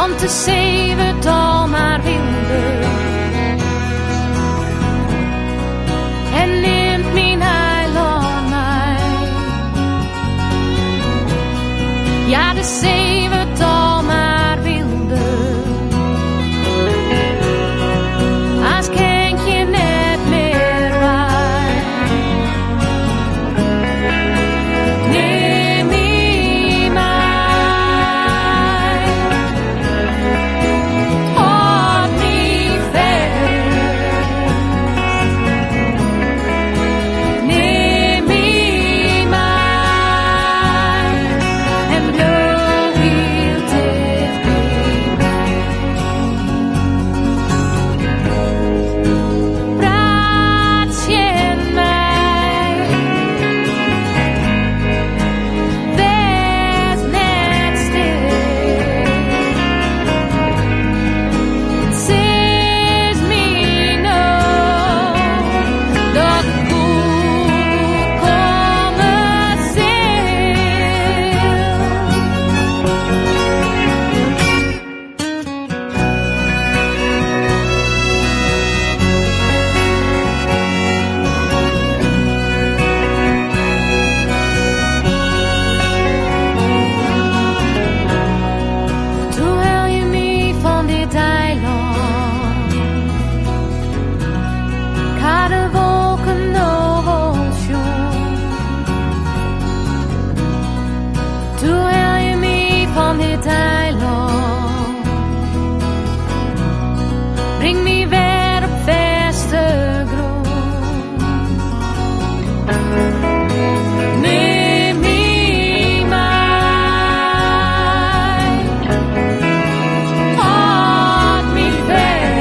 want de zee wordt al maar wilder. En neemt mijn heil aan mij. Ja, de zee wordt al maar wilder. Als kent je net meer bij. Neem me mij. Houd me vast. Neem me mij. En blijf heel dicht bij mij. Praat je mij. Wees net stil. Zeg me nou dat het goed komen zal. Toen hel je me van dit eiland. Ik had de wolken nog wel zien. Toen hel je me van dit eiland. Breng me weer op vaste grond. Neem me mij. Houd me vast.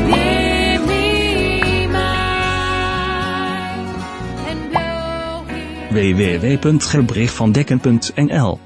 Neem me mij. En blijf hier. www.gerberichtvandekken.nl